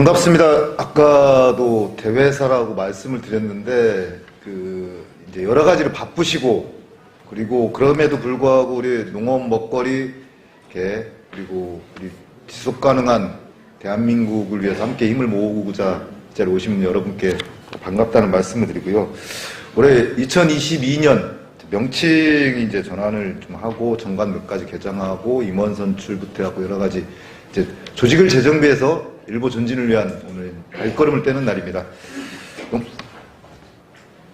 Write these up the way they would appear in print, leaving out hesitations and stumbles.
반갑습니다. 아까도 대회사라고 말씀을 드렸는데 이제 여러 가지로 바쁘시고 그리고 그럼에도 불구하고 우리 농업 먹거리 그리고 우리 지속 가능한 대한민국을 위해서 함께 힘을 모으고자 이 자리에 오신 여러분께 반갑다는 말씀을 드리고요. 올해 2022년 명칭 이제 전환을 좀 하고 정관 몇 가지 개정하고 임원 선출부터 하고 여러 가지 이제 조직을 재정비해서 일보 전진을 위한 오늘 발걸음을 떼는 날입니다.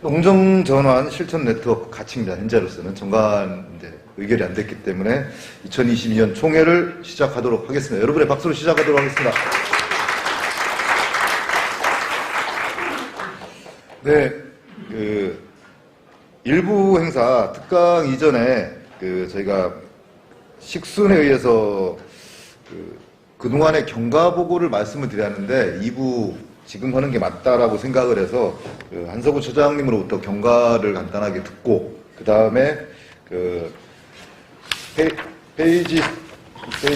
농정 전환 실천 네트워크 가치입니다. 현재로서는 정관 이제 의결이 안 됐기 때문에 2022년 총회를 시작하도록 하겠습니다. 여러분의 박수로 시작하도록 하겠습니다. 네, 일부 행사 특강 이전에 저희가 식순에 의해서 그동안의 경과 보고를 말씀을 드렸는데 2부 지금 하는 게 맞다라고 생각을 해서 한석우 처장님으로부터 경과를 간단하게 듣고 그 다음에 페이지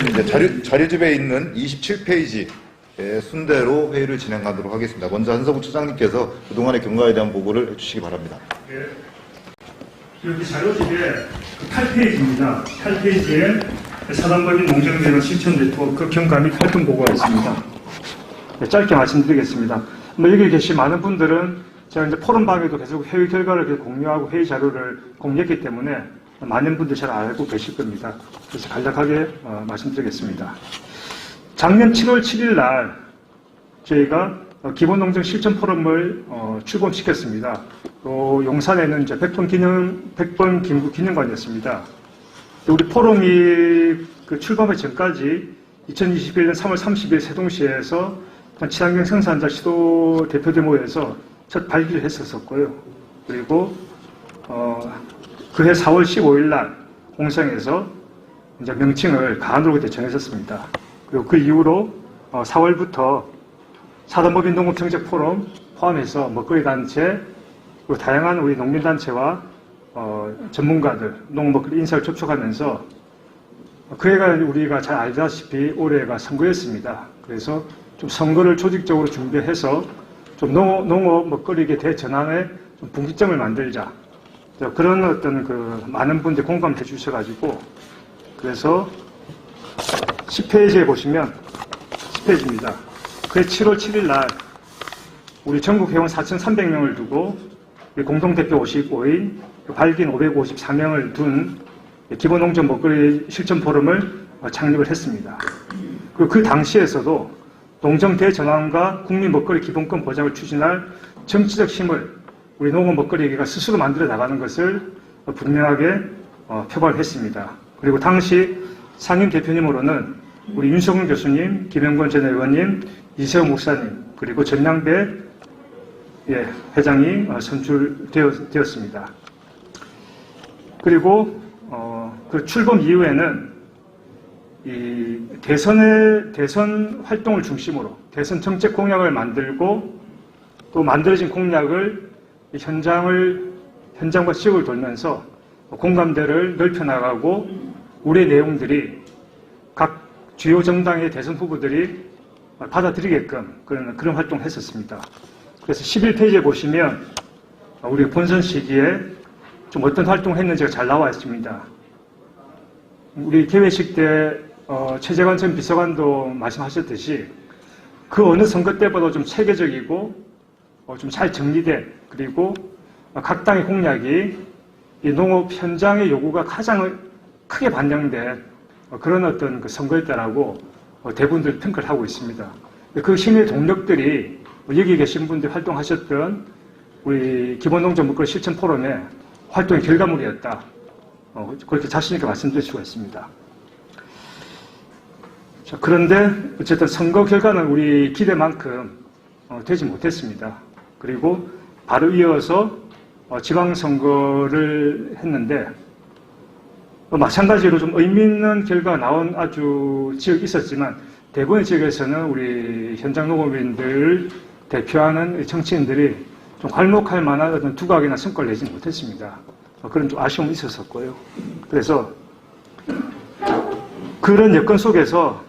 이제 자료집에 있는 27페이지의 순대로 회의를 진행하도록 하겠습니다. 먼저 한석우 처장님께서 그동안의 경과에 대한 보고를 해주시기 바랍니다. 네. 여기 자료집에 8페이지입니다. 8페이지에 사단법인 농정개발 실천 네트워크 경과 및 활동 보고가 있습니다. 네, 짧게 말씀드리겠습니다. 여기 계신 많은 분들은 제가 이제 포럼방에도 계속 회의 결과를 공유하고 회의 자료를 공유했기 때문에 많은 분들이 잘 알고 계실 겁니다. 그래서 간략하게 말씀드리겠습니다. 작년 7월 7일 날 저희가 기본농정 실천 포럼을 출범시켰습니다. 용산에는 이제 100번 김구 기념관이었습니다. 우리 포럼이 출범하기 전까지 2021년 3월 30일 세동시에서 친환경 생산자 시도 대표들 모여서 첫 발기를 했었고요. 그리고 그해 4월 15일 날 공성에서 이제 명칭을 가안으로 그때 정했었습니다. 그리고 그 이후로 4월부터 사단법인 농업정책 포럼 포함해서 먹거리 단체 그리고 다양한 우리 농민단체와 전문가들, 농업먹거리 인사를 접촉하면서 그해가 우리가 잘 알다시피 올해가 선거였습니다. 그래서 좀 선거를 조직적으로 준비해서 좀 농업 먹거리계 대전환에 좀 분기점을 만들자. 그런 어떤 많은 분들이 공감해 주셔가지고 그래서 10페이지에 보시면 10페이지입니다. 그해 7월 7일 날 우리 전국 회원 4,300명을 두고 공동대표 55인, 발기인 554명을 둔 기본농정 먹거리 실천 포럼을 창립을 했습니다. 그 당시에서도 농정 대전환과 국민 먹거리 기본권 보장을 추진할 정치적 힘을 우리 농업 먹거리계가 스스로 만들어 나가는 것을 분명하게 표발했습니다. 그리고 당시 상임 대표님으로는 우리 윤석열 교수님, 김영권 전 의원님, 이세호 목사님, 그리고 전량배 회장이 선출되었습니다. 그리고 그 출범 이후에는 이 대선 활동을 중심으로 대선 정책 공약을 만들고 또 만들어진 공약을 현장과 지역을 돌면서 공감대를 넓혀나가고 우리의 내용들이 각 주요 정당의 대선 후보들이 받아들이게끔 그런 활동을 했었습니다. 그래서 11페이지에 보시면 우리 본선 시기에 좀 어떤 활동을 했는지가 잘 나와 있습니다. 우리 개회식 때 최재관 전 비서관도 말씀하셨듯이 그 어느 선거 때보다 좀 체계적이고 좀 잘 정리된 그리고 각 당의 공약이 이 농업 현장의 요구가 가장 크게 반영된 그런 어떤 선거였다라고 대부분들 평가를 하고 있습니다. 그 힘의 동력들이 여기 계신 분들 활동하셨던 우리 기본농정 먹거리 실천 포럼의 활동의 결과물이었다. 그렇게 자신있게 말씀드릴 수가 있습니다. 자, 그런데 어쨌든 선거 결과는 우리 기대만큼 되지 못했습니다. 그리고 바로 이어서 지방선거를 했는데 마찬가지로 좀 의미 있는 결과가 나온 아주 지역이 있었지만 대부분의 지역에서는 우리 현장 농업인들을 대표하는 정치인들이 좀 괄목할 만한 어떤 두각이나 성과를 내지 못했습니다. 그런 좀 아쉬움이 있었었고요. 그래서 그런 여건 속에서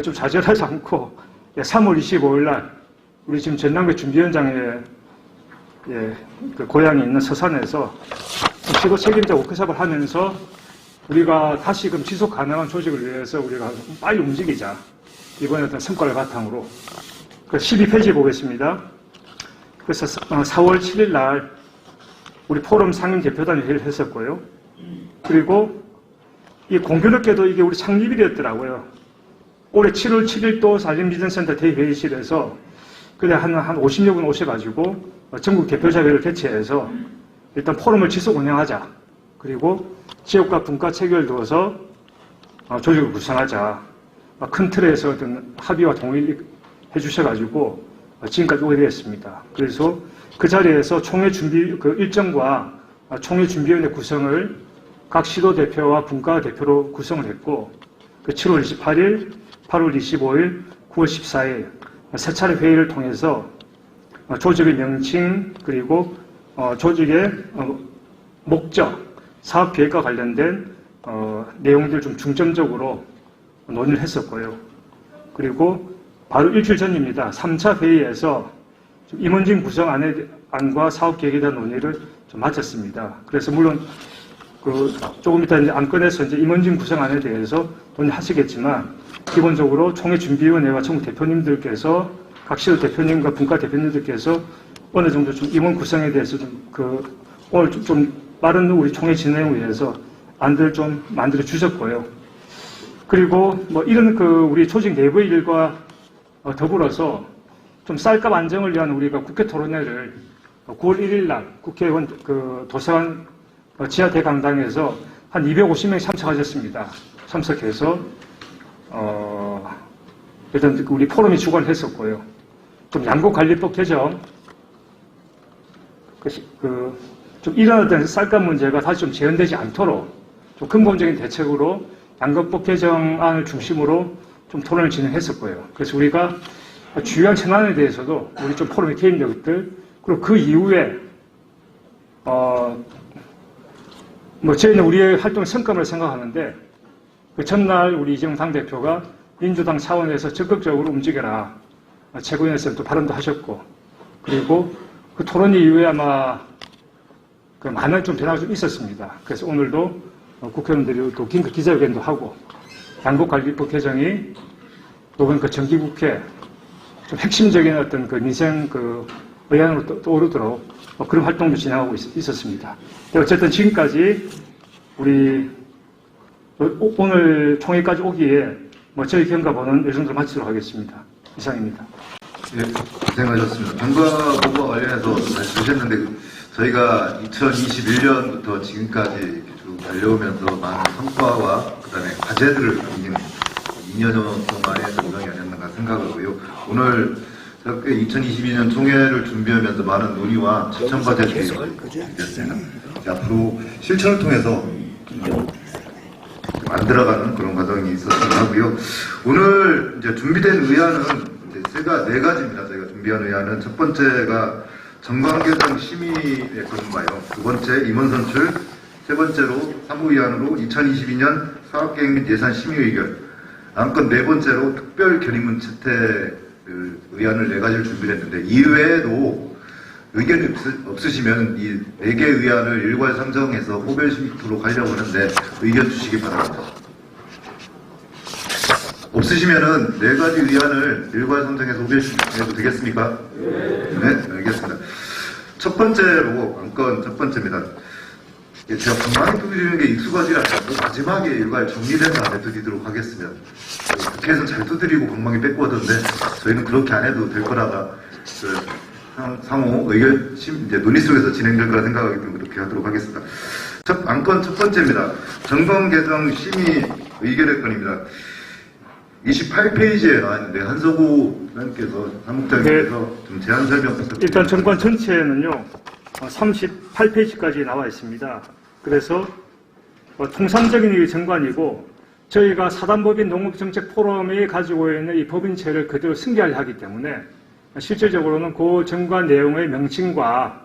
좀 좌절하지 않고 3월 25일 날 우리 지금 전남대 준비위원장의 그 고향에 있는 서산에서 지도 책임자 워크숍을 하면서 우리가 다시금 지속 가능한 조직을 위해서 우리가 빨리 움직이자. 이번에 어떤 성과를 바탕으로. 12페이지 보겠습니다. 그래서 4월 7일 날 우리 포럼 상임 대표단 회의를 했었고요. 그리고 이 공교롭게도 이게 우리 창립일이었더라고요. 올해 7월 7일도 산림비전센터 대회의실에서 그래 한 50여 분 오셔가지고 전국 대표자회를 개최해서 일단 포럼을 지속 운영하자. 그리고 지역과 분과 체계를 두어서 조직을 구성하자. 큰 틀에서 어떤 합의와 동의를 해주셔가지고 지금까지 오게 되었습니다. 그래서 그 자리에서 총회 준비 그 일정과 총회 준비위원회 구성을 각 시도 대표와 분과 대표로 구성을 했고, 그 7월 28일, 8월 25일, 9월 14일 세 차례 회의를 통해서 조직의 명칭 그리고 조직의 목적, 사업 계획과 관련된 내용들 좀 중점적으로 논의를 했었고요. 그리고 바로 일주일 전입니다. 3차 회의에서 임원진 구성 안과 사업 계획에 대한 논의를 좀 마쳤습니다. 그래서 물론 조금 이따 이제 안건에서 이제 임원진 구성안에 대해서 논의하시겠지만, 기본적으로 총회 준비위원회와 전국 대표님들께서 각 시도 대표님과 분과 대표님들께서 어느 정도 좀 임원 구성에 대해서 오늘 좀 빠른 우리 총회 진행을 위해서 안들 좀 만들어 주셨고요. 그리고 이런 우리 조직 내부의 일과 더불어서 좀 쌀값 안정을 위한 우리가 국회 토론회를 9월 1일 날 국회의원 도서관 지하 대강당에서 한 250명이 참석하셨습니다. 참석해서 일단 우리 포럼이 주관을 했었고요. 좀 양곡관리법 개정, 좀 일어났던 쌀값 문제가 다시 좀 재현되지 않도록 좀 근본적인 대책으로 양곡법 개정안을 중심으로 좀 토론을 진행했었고요. 그래서 우리가 주요한 현안에 대해서도 우리 좀 포럼의 개입력들, 그리고 그 이후에 저희는 우리의 활동 성과를 생각하는데, 그 전날 우리 이재명 당대표가 민주당 차원에서 적극적으로 움직여라. 최고위원회에서 또 발언도 하셨고, 그리고 그 토론 이후에 아마 많은 좀 변화가 좀 있었습니다. 그래서 오늘도 국회의원들이 또 긴급 기자회견도 하고, 양곡관리법 개정이 또는 정기국회 좀 핵심적인 어떤 민생 의안으로 떠오르도록 그런 활동도 진행하고 있었습니다. 어쨌든 지금까지 우리 오늘 총회까지 오기에 저희 경과보는 이 정도로 마치도록 하겠습니다. 이상입니다. 예, 고생하셨습니다. 경과 보고와 관련해서 말씀하셨는데, 저희가 2021년부터 지금까지 이렇게 쭉 달려오면서 많은 성과와 그다음에 과제들을 담긴 2년 동안의 노력이 아니었는가 생각을 하고요. 오늘 2022년 총회를 준비하면서 많은 논의와 추천 과제들이 있었습니다. 앞으로 실천을 통해서 만들어가는 그런 과정이 있었으면 하고요. 오늘 이제 준비된 의안은 이제 네 가지입니다. 저희가 준비한 의안은 첫 번째가 정관개정 심의에 권고하여, 두 번째 임원 선출, 세 번째로 사무의안으로 2022년 사업계획 및 예산 심의 의결, 안건 네 번째로 특별 결의문 채택 의안을 네 가지를 준비했는데, 이외에도 의견이 없으시면 이 네 개 의안을 일괄 상정해서 호별 심의토록 하려고 하는데 의견 주시기 바랍니다. 없으시면은 네 가지 의안을 일괄 상정해서 호별 심의해도 되겠습니까? 네, 알겠습니다. 첫 번째로 안건 첫 번째입니다. 제가 방망이 두드리는 게 익숙하지 않아서 마지막에 일괄 정리된 다음에 두드리도록 하겠습니다. 국회에서 잘 두드리고 방망이 뺏고 하던데 저희는 그렇게 안 해도 될 거라가 상호 의견 이제 논의 속에서 진행될 거라 생각하기 때문에 그렇게 하도록 하겠습니다. 안건 첫 번째입니다. 정권 개정 심의 의결의 건입니다. 28페이지에 나와 있는데 한석우 의원께서 사무국장님께서 좀 제안 설명 부탁드립니다. 일단 정권 전체에는요 38페이지까지 나와 있습니다. 그래서 통상적인 이 정관이고, 저희가 사단법인 농업정책 포럼이 가지고 있는 이 법인체를 그대로 승계하려 하기 때문에 실질적으로는 그 정관 내용의 명칭과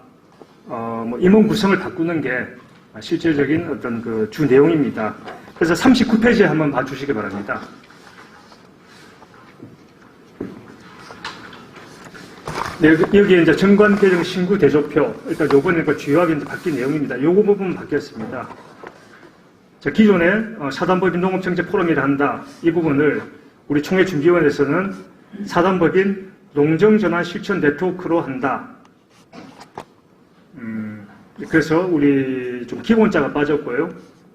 임원 구성을 바꾸는 게 실질적인 어떤 주 내용입니다. 그래서 39페이지에 한번 봐주시기 바랍니다. 네, 여기에 이제 정관 개정 신구 대조표, 일단 요번에 그 주요하게 이제 바뀐 내용입니다. 요거 부분 바뀌었습니다. 자, 기존에 사단법인 농업정책 포럼이라 한다. 이 부분을 우리 총회준비위원회에서는 사단법인 농정전환 실천 네트워크로 한다. 그래서 우리 좀 기본자가 빠졌고요.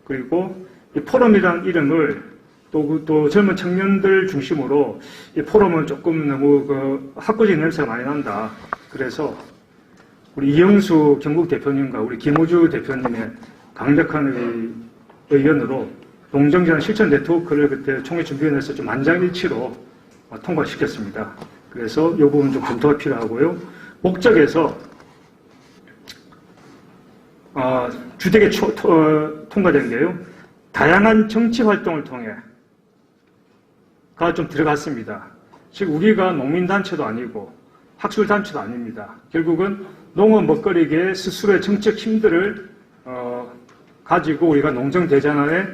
그리고 이 포럼이라는 이름을 또 젊은 청년들 중심으로 이 포럼은 조금 너무 그 학구적인 냄새가 많이 난다. 그래서 우리 이영수 경북 대표님과 우리 김호주 대표님의 강력한 의견으로 농정전환 실천 네트워크를 그때 총회준비위원회에서 좀 만장일치로 통과시켰습니다. 그래서 이 부분 좀 검토가 필요하고요. 목적에서 주택에 통과된 게요. 다양한 정치 활동을 통해 가 좀 들어갔습니다. 즉 우리가 농민단체도 아니고 학술단체도 아닙니다. 결국은 농업 먹거리계 스스로의 정책 힘들을 가지고 우리가 농정대전환의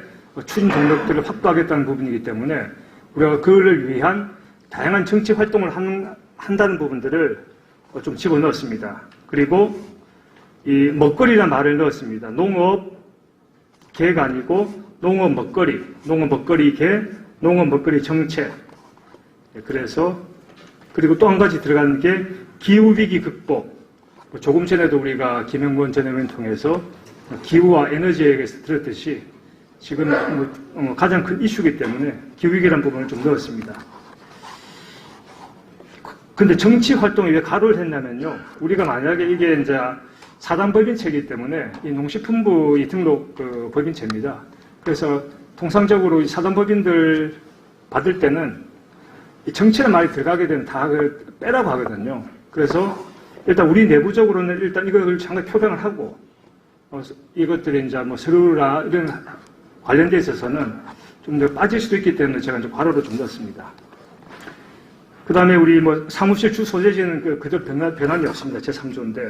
추진 동력들을 확보하겠다는 부분이기 때문에 우리가 그를 위한 다양한 정치 활동을 한다는 부분들을 좀 집어넣었습니다. 그리고 이 먹거리라는 말을 넣었습니다. 농업계가 아니고 농업 먹거리, 농업 먹거리계, 농업 먹거리 정책. 그래서 그리고 또 한 가지 들어가는 게 기후위기 극복. 조금 전에도 우리가 김영권 전 의원을 통해서 기후와 에너지에 대해서 들었듯이 지금 가장 큰 이슈이기 때문에 기후위기라는 부분을 좀 넣었습니다. 근데 정치 활동에 왜 가로를 했냐면요. 우리가 만약에 이게 이제 사단법인체이기 때문에 이 농식품부 등록 법인체입니다. 그래서 통상적으로 이 사단법인들 받을 때는 이 정치를 많이 들어가게 되면 다 빼라고 하거든요. 그래서 일단 우리 내부적으로는 일단 이걸 잠깐 표명을 하고 이것들이 이제 뭐 서류나 이런 관련돼 있어서는 좀 더 빠질 수도 있기 때문에 제가 이제 괄호로 좀 넣었습니다. 그 다음에 우리 사무실 주 소재지는 그저 변함이 없습니다. 제 3조인데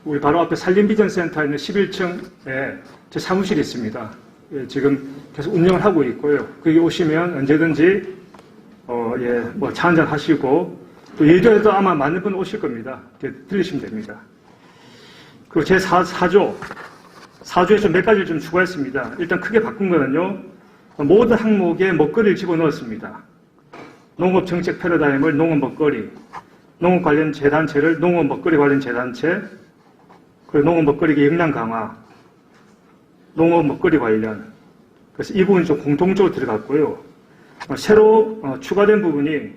우리 바로 앞에 산림비전센터에 있는 11층에 제 사무실이 있습니다. 예, 지금 계속 운영을 하고 있고요. 거기 오시면 언제든지 차 한잔 하시고 또 예전에도 아마 많은 분 오실 겁니다. 들리시면 됩니다. 그리고 제 4조에 좀 몇 가지를 좀 추가했습니다. 일단 크게 바꾼 거는요. 모든 항목에 먹거리를 집어넣었습니다. 농업 정책 패러다임을 농업 먹거리, 농업 관련 재단체를 농업 먹거리 관련 재단체, 그리고 농업 먹거리 역량 강화, 농업 먹거리 관련. 그래서 이 부분이 좀 공통적으로 들어갔고요. 새로 추가된 부분이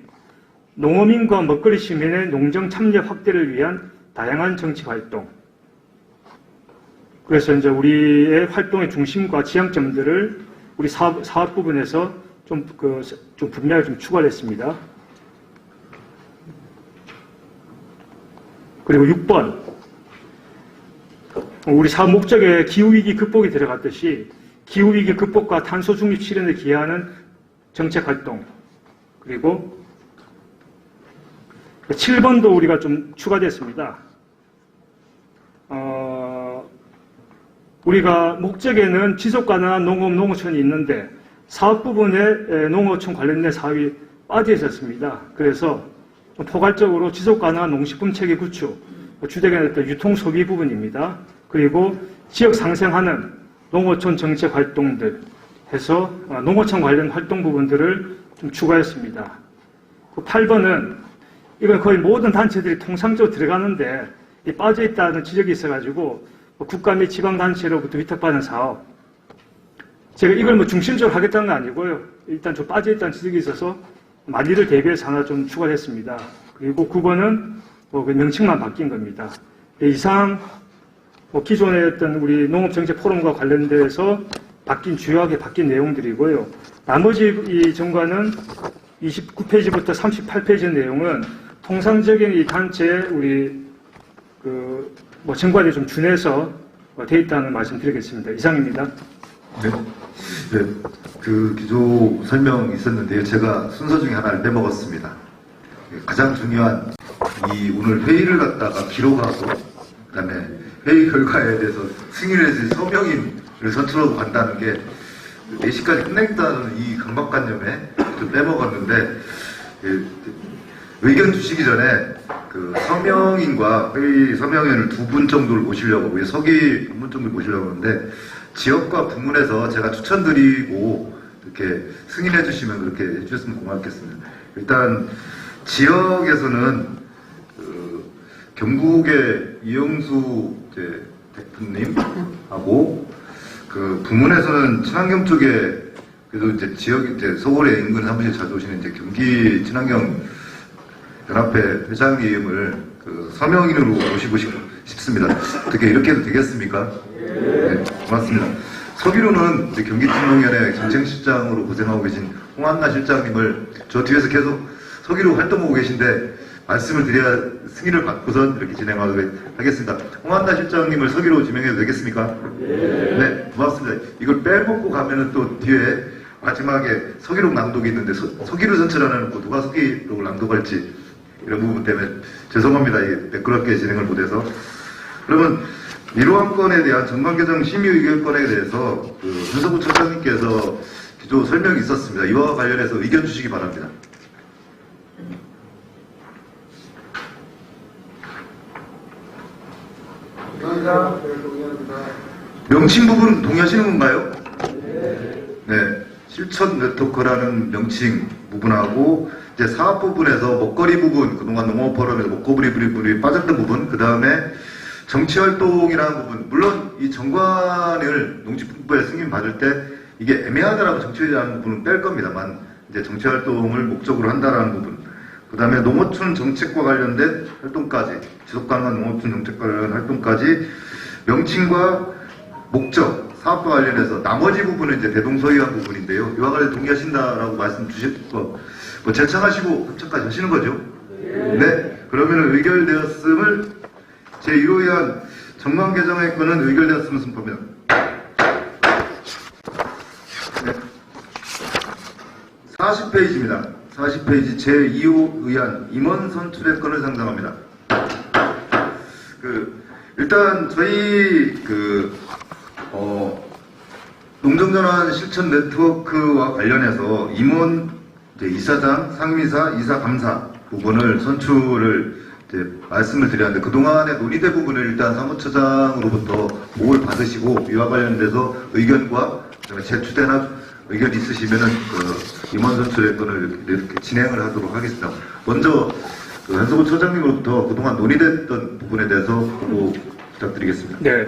농어민과 먹거리 시민의 농정 참여 확대를 위한 다양한 정치 활동. 그래서 이제 우리의 활동의 중심과 지향점들을 우리 사업 부분에서 좀 분명히 좀 추가를 했습니다. 그리고 6번. 우리 사업 목적에 기후위기 극복이 들어갔듯이 기후위기 극복과 탄소 중립 실현에 기여하는 정책 활동. 그리고 7번도 우리가 좀 추가됐습니다. 우리가 목적에는 지속가능한 농업, 농어촌이 있는데 사업 부분에 농어촌 관련된 사업이 빠져 있었습니다. 그래서 포괄적으로 지속가능한 농식품 체계 구축, 주택의 유통 소비 부분입니다. 그리고 지역 상생하는 농어촌 정책 활동들 해서 농어촌 관련 활동 부분들을 좀 추가했습니다. 8번은 이건 거의 모든 단체들이 통상적으로 들어가는데 빠져 있다는 지적이 있어가지고 국가 및 지방단체로부터 위탁받은 사업. 제가 이걸 중심적으로 하겠다는 건 아니고요. 일단 좀 빠져있다는 지적이 있어서 만리를 대비해서 하나 좀 추가했습니다. 그리고 9번은 그 명칭만 바뀐 겁니다. 이상 기존에 어떤 우리 농업정책 포럼과 관련돼서 주요하게 바뀐 내용들이고요. 나머지 이 정관은 29페이지부터 38페이지 내용은 통상적인 이 단체에 우리 정관에 좀 준해서 돼 있다는 말씀 드리겠습니다. 이상입니다. 네. 기조 설명 있었는데요. 제가 순서 중에 하나를 빼먹었습니다. 가장 중요한 오늘 회의를 갖다가 기록하고 그다음에 회의 결과에 대해서 승인을 해서 서명인을 선출하고 간다는 게 4시까지 끝내겠다는 이 강박관념에 좀 빼먹었는데 의견 주시기 전에 그 서명인과 회의 서명인을 2분 정도를 모시려고, 서기 한 분 정도 모시려고 하는데, 지역과 부문에서 제가 추천드리고, 이렇게 승인해 주시면 그렇게 해주셨으면 고맙겠습니다. 일단, 지역에서는, 경북의 이영수 대표님하고, 그 부문에서는 친환경 쪽에, 그래도 이제 지역, 이제 서울에 인근 사무실 자주 오시는 이제 경기 친환경 연합회 회장님을 그 서명인으로 모시고 싶습니다. 어떻게 이렇게 해도 되겠습니까? 네, 고맙습니다. 서기로는 이제 경기친환경연회 정책실장으로 고생하고 계신 홍한나 실장님을 저 뒤에서 계속 서기로 활동하고 계신데 말씀을 드려야 승인을 받고선 이렇게 진행하도록 하겠습니다. 홍한나 실장님을 서기로 지명해도 되겠습니까? 네, 고맙습니다. 이걸 빼먹고 가면은 또 뒤에 마지막에 서기록 낭독이 있는데 서기로 전체를 안 해놓고 누가 서기록을 낭독할지 이런 부분 때문에 죄송합니다. 이게 매끄럽게 진행을 못해서. 그러면 이러한 건에 대한 정관개정 심의 의결권에 대해서 그 한석우 처장님께서 기조 설명이 있었습니다. 이와 관련해서 의견 주시기 바랍니다. 명칭 부분 동의하시는 건가요? 네. 실천 네트워크라는 명칭 부분하고 이제 사업 부분에서 먹거리 부분, 그동안 농업 포럼에서 먹거리 부분이 빠졌던 부분, 그 다음에 정치활동이라는 부분, 물론 이 정관을 농지품부에 승인 받을 때 이게 애매하다라고 정치라는 부분은 뺄 겁니다만 이제 정치활동을 목적으로 한다라는 부분, 그 다음에 농어촌 정책과 관련된 활동까지, 지속가능한 농어촌 정책과 관련된 활동까지 명칭과 목적, 사업과 관련해서 나머지 부분은 이제 대동소이한 부분인데요. 이와 관련 동의하신다라고 말씀 주실 거, 뭐 제청하시고 합청까지 하시는 거죠? 네. 그러면 의결되었음을 제1호위한 정관 개정의 건은 의결되었음을 선포합니다. 네. 40페이지입니다. 40페이지 제2호 의안 임원 선출의 건을 상정합니다. 일단 저희 농정전환 실천 네트워크와 관련해서 임원, 이제 이사장, 상임이사, 이사감사 부분을 선출을 이제 말씀을 드렸는데 그동안에 논의된 부분을 일단 사무처장으로부터 보고를 받으시고 이와 관련돼서 의견과 제출된 의견 있으시면은 그 임원 선출의 건을 이렇게 진행을 하도록 하겠습니다. 먼저 한석우 처장님으로부터 그동안 논의됐던 부분에 대해서 보고 부탁드리겠습니다. 네.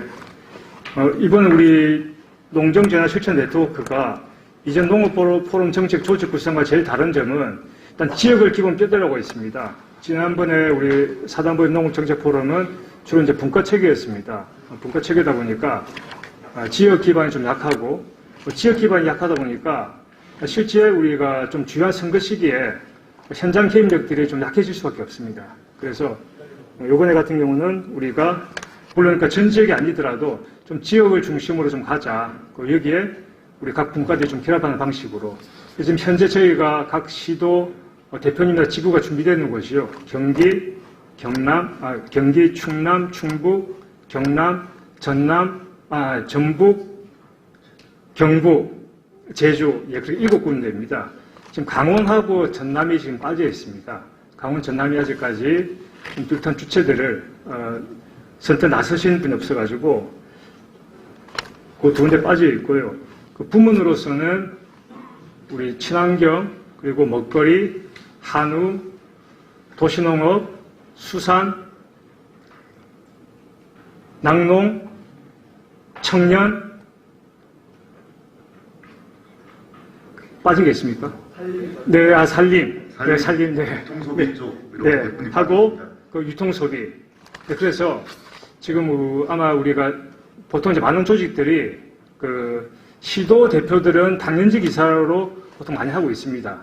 이번 우리 농정전환 실천 네트워크가 이전 농업포럼 정책 조직 구성과 제일 다른 점은 일단 지역을 기본 뼈대라고 있습니다. 지난번에 우리 사단법인 농업정책포럼은 주로 이제 분과체계였습니다. 분과체계다 보니까 지역 기반이 좀 약하고 지역 기반이 약하다 보니까 실제 우리가 좀 중요한 선거 시기에 현장 개입력들이 좀 약해질 수밖에 없습니다. 그래서 이번에 같은 경우는 우리가 물론 그러니까 전 지역이 아니더라도 좀 지역을 중심으로 좀 가자. 여기에 우리 각 분과들이 좀 결합하는 방식으로. 지금 현재 저희가 각 시도 대표님이나 지구가 준비되는 곳이요. 경기, 충남, 충북, 경남, 전남, 전북, 경북, 제주, 그리고 7군데입니다. 지금 강원하고 전남이 지금 빠져 있습니다. 강원, 전남이 아직까지 비슷한 주체들을 선뜻 나서시는 분이 없어가지고 그 2군데 빠져 있고요. 그 부문으로서는 우리 친환경, 그리고 먹거리, 한우, 도시농업, 수산, 낙농, 청년, 빠진 게 있습니까? 네, 산림. 네, 산림, 네. 유통소비 쪽. 네, 하고, 유통소비. 네, 그래서 지금 아마 우리가 보통 이제 많은 조직들이 시도 대표들은 당연직 이사로 보통 많이 하고 있습니다.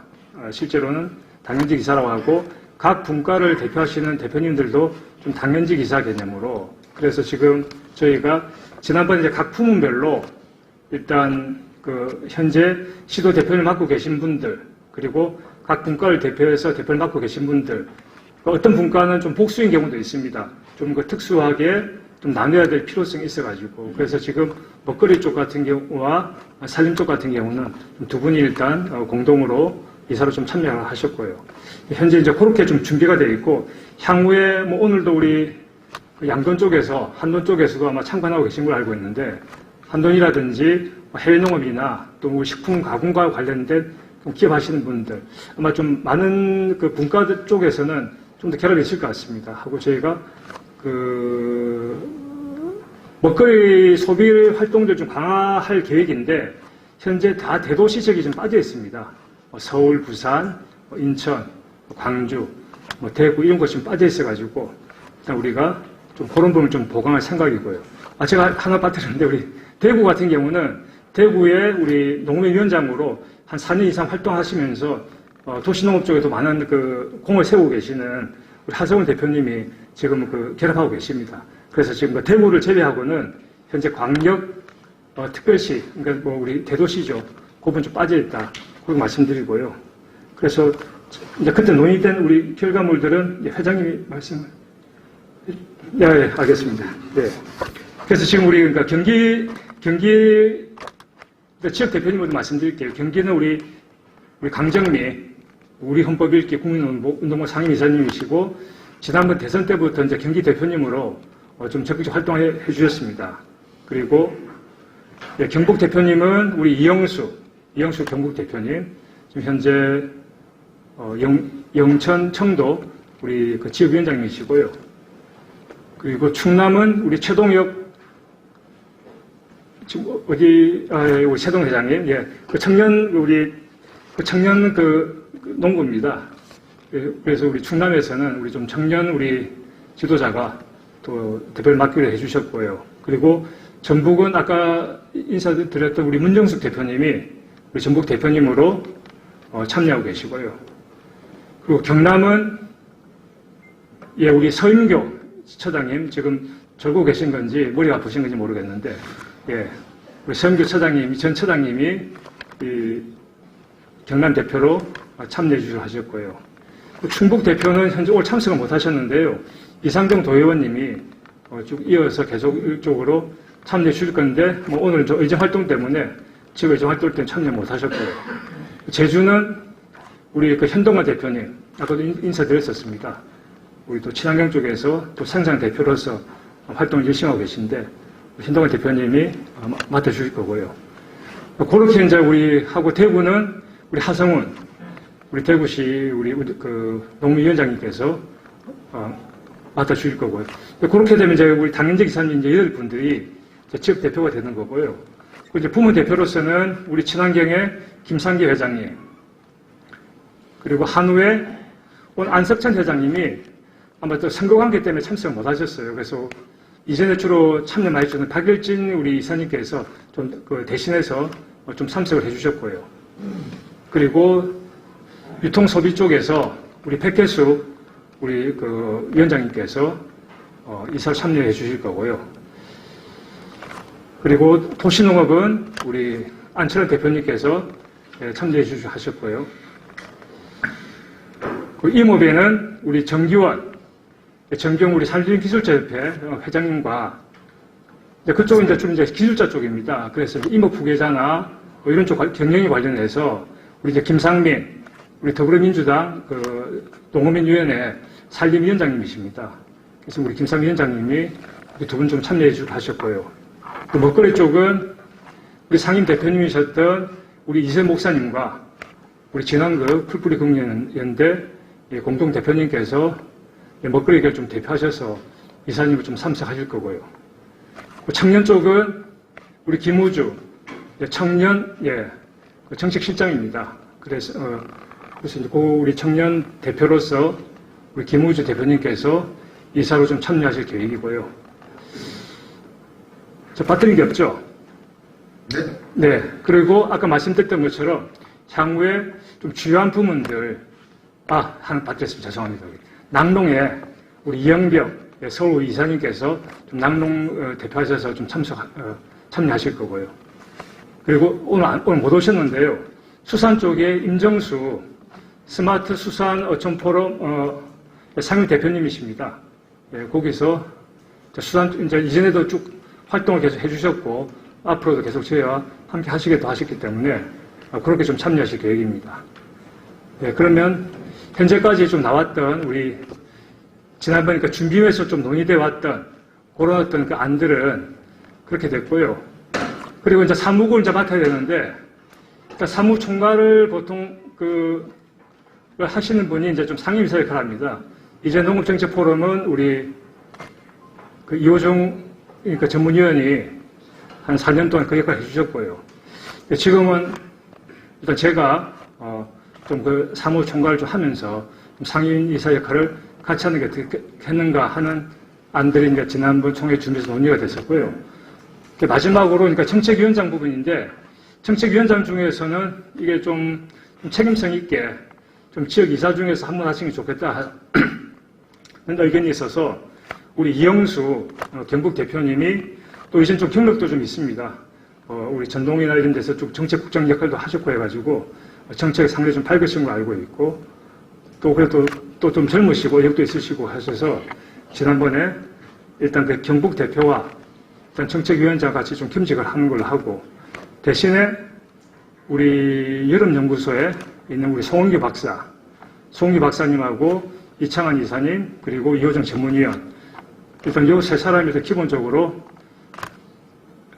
실제로는 당연직 이사라고 하고 각 분과를 대표하시는 대표님들도 좀 당연직 이사 개념으로 그래서 지금 저희가 지난번에 이제 각 부문별로 일단 현재 시도 대표를 맡고 계신 분들 그리고 각 분과를 대표해서 대표를 맡고 계신 분들 어떤 분과는 좀 복수인 경우도 있습니다. 좀 특수하게 좀 나눠야 될 필요성이 있어가지고 그래서 지금 먹거리 쪽 같은 경우와 산림 쪽 같은 경우는 좀 2분이 일단 공동으로 이사로 좀 참여하셨고요. 현재 이제 그렇게 좀 준비가 되어 있고, 향후에 뭐 오늘도 우리 양돈 쪽에서, 한돈 쪽에서도 아마 참관하고 계신 걸 알고 있는데, 한돈이라든지 해외 농업이나 또 우리 식품 가공과 관련된 기업 하시는 분들, 아마 좀 많은 그 분과 쪽에서는 좀 더 결합이 있을 것 같습니다. 하고 저희가 먹거리 소비 활동들 좀 강화할 계획인데, 현재 다 대도시 지역이 좀 빠져 있습니다. 서울, 부산, 인천, 광주, 대구 이런 곳이 좀 빠져 있어가지고 일단 우리가 좀 그런 부분을 좀 보강할 생각이고요. 제가 하나 빠뜨렸는데 우리 대구 같은 경우는 대구에 우리 농업위원장으로 한 4년 이상 활동하시면서 도시농업 쪽에도 많은 그 공을 세우고 계시는 우리 하성훈 대표님이 지금 결합하고 계십니다. 그래서 지금 대구를 제외하고는 현재 광역 특별시, 그러니까 우리 대도시죠. 그 부분 좀 빠져있다. 그렇게 말씀드리고요. 그래서 이제 그때 논의된 우리 결과물들은 회장님이 말씀을. 네, 알겠습니다. 네. 그래서 지금 우리 그러니까 경기 지역 대표님으로 말씀드릴게요. 경기는 우리 강정미, 우리 헌법 읽기 국민운동본 상임이사님이시고 지난번 대선 때부터 이제 경기 대표님으로 좀 적극적 활동해 주셨습니다. 그리고 경북 대표님은 우리 이영수 경북 대표님, 지금 현재 영천 청도 우리 그 지역위원장님이시고요. 그리고 충남은 우리 최동혁 지금 우리 최동 회장님, 그 청년 농구입니다. 그래서 우리 충남에서는 우리 좀 청년 우리 지도자가 또 대표를 맡기로 해주셨고요. 그리고 전북은 아까 인사드렸던 우리 문정숙 대표님이 우리 전북 대표님으로 참여하고 계시고요. 그리고 경남은 우리 서인교 처장님 지금 졸고 계신 건지 머리가 아프신 건지 모르겠는데 우리 서인교 처장님, 전 처장님이 이 경남 대표로 참여해 주셨고요. 충북 대표는 현재 올 참석을 못 하셨는데요. 이상정 도의원님이 쭉 이어서 계속 일적으로 참여해 주실 건데, 오늘 저 의정 활동 때문에, 지역 의정 활동 때문에 참여 못 하셨고요. 제주는 우리 현동환 대표님, 아까도 인사드렸었습니다. 우리 또 친환경 쪽에서 또 생산 대표로서 활동을 열심히 하고 계신데, 현동환 대표님이 맡아주실 거고요. 그렇게 이제 우리 하고 대구는 우리 하성훈, 우리 대구시 우리 농무위원장님께서 맡아주실 거고요. 그렇게 되면 이제 우리 당연직 이사님 이제 이들 분들이 지역 대표가 되는 거고요. 그리고 이제 부문 대표로서는 우리 친환경의 김상기 회장님, 그리고 한우의 오늘 안석찬 회장님이 아마 또 선거 관계 때문에 참석을 못 하셨어요. 그래서 이전에 주로 참여 많이 해주는 박일진 우리 이사님께서 좀 대신해서 좀 참석을 해주셨고요. 그리고 유통소비 쪽에서 우리 백계수 우리 위원장님께서 이사를 참여해 주실 거고요. 그리고 도시농업은 우리 안철원 대표님께서 참여해 주셨고요. 임업에는 우리 정기원, 정경 우리 산림기술자협회 회장님과 그쪽은 이제 좀 기술자 쪽입니다. 그래서 임업 후계자나 이런 쪽 경영에 관련해서 우리 이제 김상민, 우리 더불어민주당 농어민위원회 산림위원장님이십니다. 그래서 우리 김상민 위원장님이 두 분 좀 참여해 주고 하셨고요. 그 먹거리 쪽은 우리 상임 대표님이셨던 우리 이세 목사님과 우리 진안급 풀뿌리 국민연대 공동 대표님께서 먹거리를 좀 대표하셔서 이사님을 좀 참석하실 거고요. 그 청년 쪽은 우리 김우주 청년 정책실장입니다. 그래서 이제 우리 청년 대표로서 우리 김우주 대표님께서 이사로 좀 참여하실 계획이고요. 저 빠뜨린 게 없죠? 네. 그리고 아까 말씀드렸던 것처럼 향후에 좀 주요한 부문들, 하나 빠뜨렸습니다. 죄송합니다. 낙농에 우리 이영병 서울 이사님께서 좀 낙농 대표하셔서 좀 참여하실 거고요. 그리고 오늘 못 오셨는데요. 수산 쪽에 임정수 스마트 수산 어촌 포럼 상임 대표님이십니다. 거기서 수산 이제 이전에도 쭉 활동을 계속 해주셨고 앞으로도 계속 저희와 함께 하시겠다 하셨기 때문에 그렇게 좀 참여하실 계획입니다. 네, 그러면 현재까지 좀 나왔던 우리 지난번에 그 준비위에서 좀 논의돼 왔던 그런 어떤 그 안들은 그렇게 됐고요. 그리고 이제 사무국을 이제 맡아야 되는데 일단 사무총괄을 보통 하시는 분이 이제 좀 상임이사 역할을 합니다. 이제 농업정책포럼은 우리 그 이호정 그러니까 전문위원이 한 4년 동안 그 역할을 해주셨고요. 지금은 일단 제가 좀 그 사무총괄을 좀 하면서 좀 상임이사 역할을 같이 하는 게 어떻게 했는가 하는 안들이 이제 지난번 총회 준비에서 논의가 됐었고요. 마지막으로 그러니까 정책위원장 부분인데 정책위원장 중에서는 이게 좀 책임성 있게 좀 지역 이사 중에서 한 번 하시는 게 좋겠다 하는 의견이 있어서 우리 이영수 경북 대표님이 또 이젠 좀 경력도 좀 있습니다. 우리 전동이나 이런 데서 좀 정책국장 역할도 하셨고 해가지고 정책에 상당히 좀 밝으신 걸 알고 있고 또 그래도 또 좀 젊으시고 의욕도 있으시고 하셔서 지난번에 일단 그 경북 대표와 일단 정책위원장 같이 좀 겸직을 하는 걸로 하고 대신에 우리 여름연구소에 있는 우리 송은기 박사님하고 이창환 이사님 그리고 이호정 전문위원 일단 요 세 사람이 기본적으로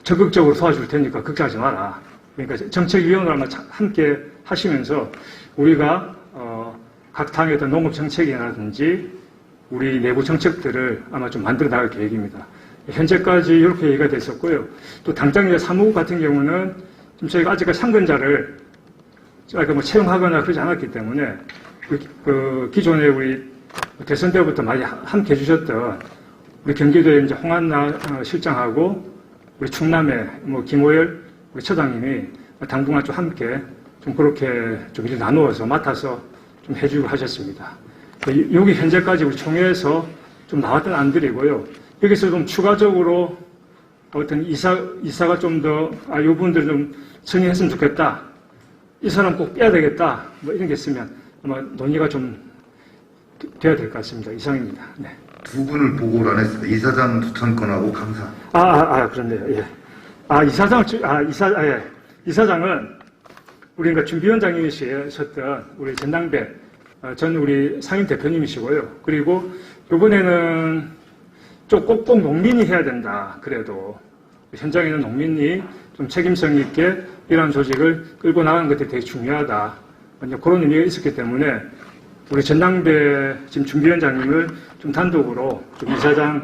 적극적으로 도와줄 테니까 걱정하지 마라. 그러니까 정책위원으로 함께 하시면서 우리가 각 당의 어떤 농업 정책이라든지 우리 내부 정책들을 아마 좀 만들어 나갈 계획입니다. 현재까지 이렇게 얘기가 됐었고요. 또 당장 사무국 같은 경우는 지금 저희가 아직까지 상근자를 채용하거나 그러지 않았기 때문에 그 기존에 우리 대선 때부터 많이 함께 해주셨던 우리 경기도의 이제 홍한나 실장하고 우리 충남의 김호열 우리 처장님이 당분간 좀 함께 좀 그렇게 좀 일을 나누어서 맡아서 좀 해주고 하셨습니다. 여기 현재까지 우리 총회에서 좀 나왔던 안들이고요. 여기서 좀 추가적으로 어떤 이사가 좀 더, 요 분들 좀 승인했으면 좋겠다. 이 사람 꼭 빼야 되겠다. 뭐 이런 게 있으면 아마 논의가 좀 돼야 될 것 같습니다. 이상입니다. 네. 두 분을 보고를 안 했습니다. 이사장 추천권하고 감사. 그런데요. 예. 이사장은 우리 그러니까 준비위원장이셨던 우리 전당배 전 우리 상임 대표님이시고요. 그리고 이번에는 좀 꼭꼭 농민이 해야 된다. 그래도 현장에 있는 농민이 좀 책임성 있게 이러한 조직을 끌고 나가는 것이 되게 중요하다. 그런 의미가 있었기 때문에 우리 전당배 지금 준비위원장님을 좀 단독으로 좀 이사장에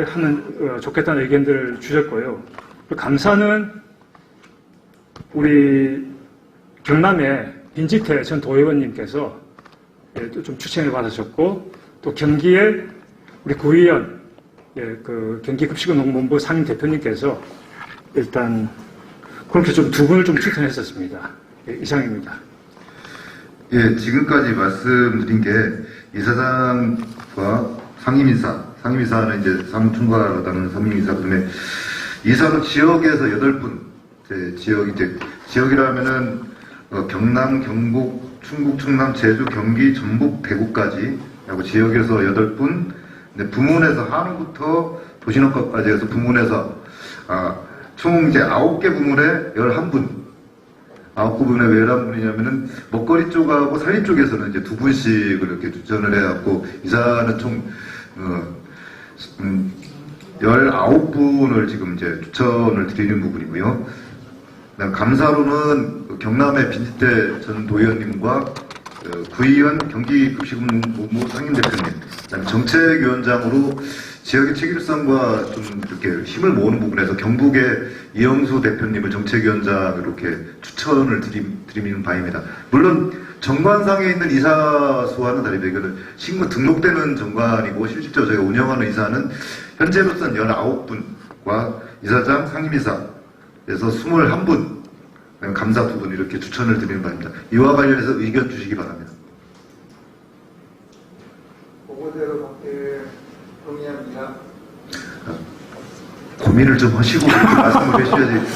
하면 좋겠다는 의견들을 주셨고요. 감사는 우리 경남의 빈지태 전 도의원님께서 좀 추천을 받으셨고 또 경기에 우리 구의원 그 경기급식원농본부 상임 대표님께서 일단 그렇게 좀 두 분을 좀 추천했었습니다. 이상입니다. 예, 지금까지 말씀드린 게 이사장과 상임이사는 이제 사무총괄하다는 상임이사, 그다음에 이사는 지역에서 8분, 지역이라면은 경남, 경북, 충북, 충남, 제주, 경기, 전북, 대구까지 하고 지역에서 8분, 부문에서 한우부터 도시농업까지 해서 부문에서 총 이제 9개 부문에 11분. 9부분에 왜 11분이냐면은 먹거리 쪽하고 살림 쪽에서는 이제 2분씩을 이렇게 추천을 해갖고 이사는 총 19분을 지금 이제 추천을 드리는 부분이고요. 감사로는 경남의 빈지태 전 도의원님과 구의원 경기급식본부 상임대표님, 그다음에 정책위원장으로 지역의 책임성과 좀 이렇게 힘을 모으는 부분에서 경북의 이영수 대표님을 정책위원장으로 이렇게 추천을 드리는 바입니다. 물론 정관상에 있는 이사수와는 다르게 이거는 식무 등록되는 정관이고 실질적으로 저희가 운영하는 이사는 현재로서는 19분과 이사장, 상임이사에서 21분, 감사 2분 이렇게 추천을 드리는 바입니다. 이와 관련해서 의견 주시기 바랍니다. 보고대로밖에 동의합니다. 고민을 좀 하시고 그렇게 말씀을 해주셔야지.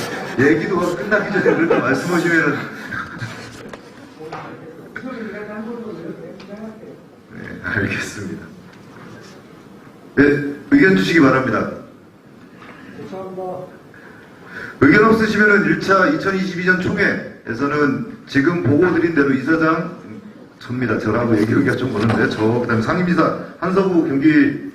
얘기도 끝나기 전에 그렇게 말씀하시면은. 네, 알겠습니다. 네, 의견 주시기 바랍니다. 감사합니다. 의견 없으시면은 1차 2022년 총회에서는 지금 보고드린 대로 이사장, 접니다. 저라고 얘기하기가 좀 그런데, 그 다음에 상임이사 한서구 경기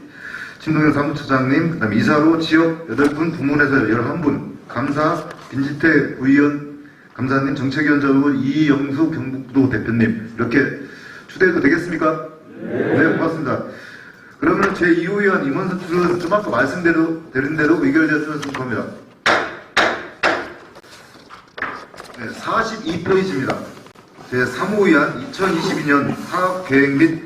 진동현 사무처장님, 그 다음에 이사로 지역 8분, 부문에서 11분, 감사 빈지태 부의원 감사님, 정책위원장으로 이영수 경북도 대표님, 이렇게 추대해도 되겠습니까? 네, 고맙습니다. 그러면 제2호위원 임원수는 좀 아까 말씀드린 대로 의결되었으면 겁니다. 네, 42페이지입니다. 제3호위원 2022년 사업계획 및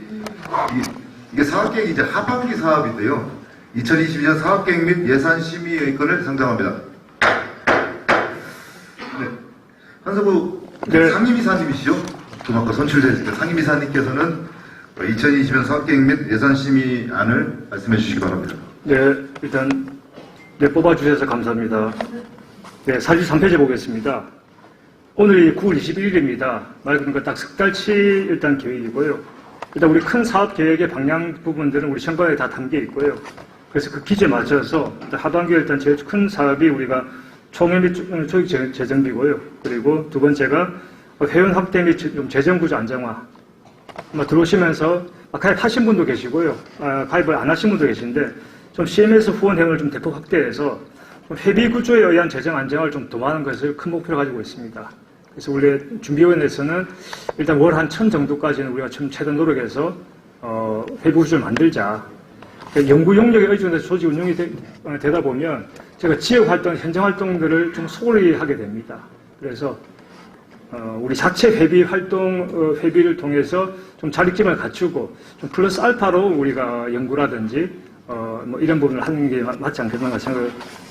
이게 사업계획이 이제 하반기 사업인데요. 2022년 사업계획 및 예산 심의의건을 상정합니다. 네. 한서구 네. 상임이사님이시죠? 좀 아까 선출되셨을 때 상임이사님께서는 2020년 사업계획 및 예산 심의안을 말씀해 주시기 바랍니다. 네, 일단 뽑아주셔서 감사합니다. 네, 43페이지 보겠습니다. 오늘이 9월 21일입니다. 말 그대로 딱 석 달치 일단 계획이고요. 일단 우리 큰 사업 계획의 방향 부분들은 우리 현관에 다 담겨 있고요. 그래서 그 기제에 맞춰서 일단 하반기에 일단 제일 큰 사업이 우리가 총회 및 조직 재정비고요. 그리고 두 번째가 회원 확대 및 재정구조 안정화. 들어오시면서 가입하신 분도 계시고요. 가입을 안 하신 분도 계신데 좀 CMS 후원 회원을 좀 대폭 확대해서 회비 구조에 의한 재정 안정을 좀 도모하는 것을 큰 목표로 가지고 있습니다. 그래서 우리 준비위원회에서는 일단 월 한 1000 정도까지는 우리가 좀 최대 노력해서 회비 구조를 만들자. 연구 용역에 의존해서 조직 운영이 되다 보면 제가 지역 활동, 현장 활동들을 좀 소홀히 하게 됩니다. 그래서 우리 자체 회비 활동, 회비를 통해서 좀 자립심을 갖추고 좀 플러스 알파로 우리가 연구라든지 뭐 이런 부분을 하는 게 맞지 않겠나 생각,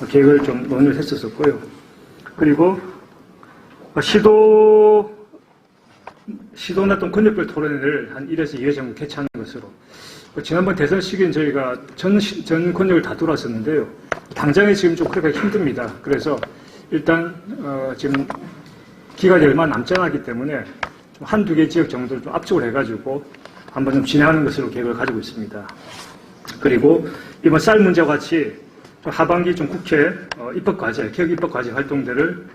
계획을 좀 논의를 했었었고요. 그리고 시도나 또 권역별 토론회를 한 1에서 2회 정도 개최하는 것으로. 지난번 대선 시기엔 저희가 전 권역을 다 돌았었는데요. 당장에 지금 좀 그렇게 힘듭니다. 그래서 일단 지금 기간이 얼마 남지 않았기 때문에 좀 한두 개 지역 정도를 좀 압축을 해가지고 한번 좀 진행하는 것으로 계획을 가지고 있습니다. 그리고 이번 쌀 문제와 같이 좀 하반기 좀 국회 입법과제, 개혁 입법과제 활동들을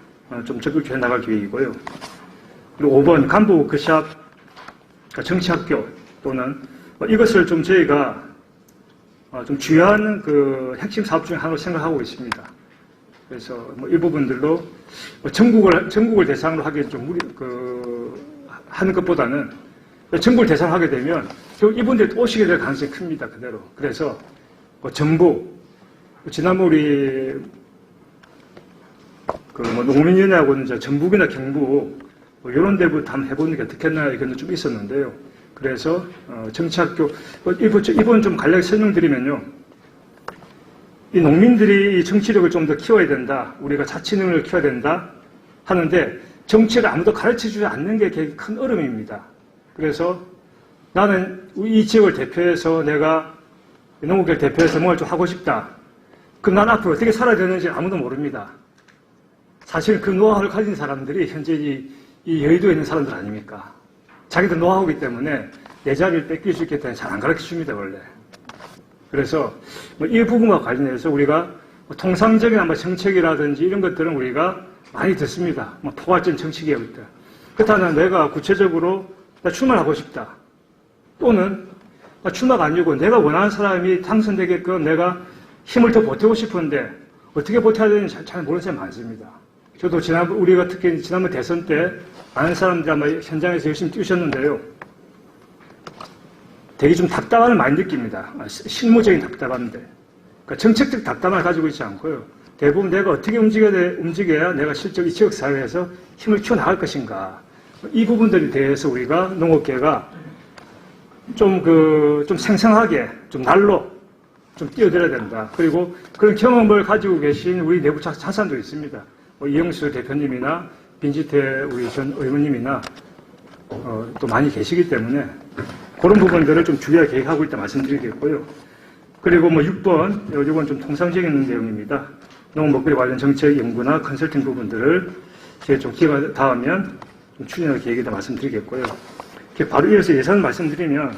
좀 적극해 나갈 계획이고요. 그리고 5번 간부 워크샵, 정치학교 또는 이것을 좀 저희가 좀 주요한 그 핵심 사업 중에 하나로 생각하고 있습니다. 그래서 이 부분들로 전국을 대상으로 하기엔 좀 하는 것보다는 전국을 대상으로 하게 되면 결국 이분들이 또 오시게 될 가능성이 큽니다. 그대로. 그래서 정부, 지난번 우리 농민위원회하고는 이제 전북이나 경북 이런 데부터 한번 해보는 게 어떻겠나 의견도 좀 있었는데요. 그래서 정치학교 이번 좀 간략히 설명드리면요. 이 농민들이 이 정치력을 좀 더 키워야 된다. 우리가 자치능력을 키워야 된다. 하는데 정치를 아무도 가르쳐주지 않는 게 되게 큰 어려움입니다. 그래서 나는 이 지역을 대표해서 내가 농업계를 대표해서 뭔가 좀 하고 싶다. 그럼 난 앞으로 어떻게 살아야 되는지 아무도 모릅니다. 사실 그 노하우를 가진 사람들이 현재 이 여의도에 있는 사람들 아닙니까? 자기들 노하우이기 때문에 내 자리를 뺏길 수 있기 때문에 잘 안 가르쳐 줍니다, 원래. 그래서 이 부분과 관련해서 우리가 통상적인 정책이라든지 이런 것들은 우리가 많이 듣습니다. 포괄적 정치개혁들. 그렇다면 내가 구체적으로 나 출마하고 싶다. 또는 출마가 아니고 내가 원하는 사람이 당선되게끔 내가 힘을 더 보태고 싶은데 어떻게 보태야 되는지 잘 모르는 사람이 많습니다. 저도 우리가 특히 지난번 대선 때 많은 사람들이 아마 현장에서 열심히 뛰셨는데요. 되게 좀 답답함을 많이 느낍니다. 실무적인 답답함들. 그러니까 정책적 답답함을 가지고 있지 않고요. 대부분 내가 어떻게 움직여야 내가 실제 이 지역사회에서 힘을 키워나갈 것인가. 이 부분들에 대해서 우리가 농업계가 좀 생생하게, 좀 날로 좀 뛰어들어야 된다. 그리고 그런 경험을 가지고 계신 우리 내부 자산도 있습니다. 이영수 대표님이나 빈지태 우리 전 의원님이나 또 많이 계시기 때문에 그런 부분들을 좀 주의하게 계획하고 있다 말씀드리겠고요. 그리고 6번, 이건 좀 통상적인 내용입니다. 농업 먹거리 관련 정책 연구나 컨설팅 부분들을 좀 기회가 닿으면 좀 추진할 계획이다 말씀드리겠고요. 바로 이어서 예산을 말씀드리면,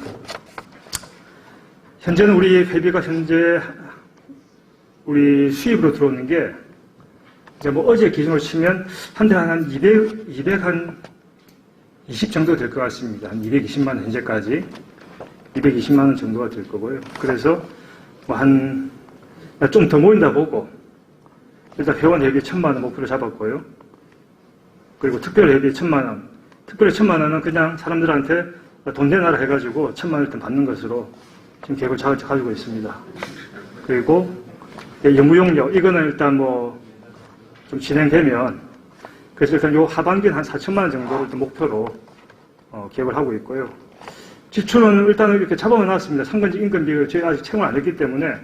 현재는 우리 회비가 현재 우리 수입으로 들어오는 게 이제 뭐 어제 기준으로 치면 한 대 한 220 정도 될 것 같습니다. 한 220만 원 현재까지 220만 원 정도가 될 거고요. 그래서 뭐 한 좀 더 모인다 보고 일단 회원 회비 1,000만 원 목표로 잡았고요. 그리고 특별 회비 1,000만 원. 특별 1,000만 원은 그냥 사람들한테 돈 내놔라 해가지고 1,000만 원 일단 받는 것으로 지금 계획을 가지고 있습니다. 그리고 영무용료 이거는 일단 뭐 좀 진행되면 그래서 일단 요 하반기는 한 4,000만 원 정도를 좀 목표로 계획을 하고 있고요. 지출은 일단은 이렇게 잡아만 놨습니다. 상근지 인건비를 저희 아직 채용을 안 했기 때문에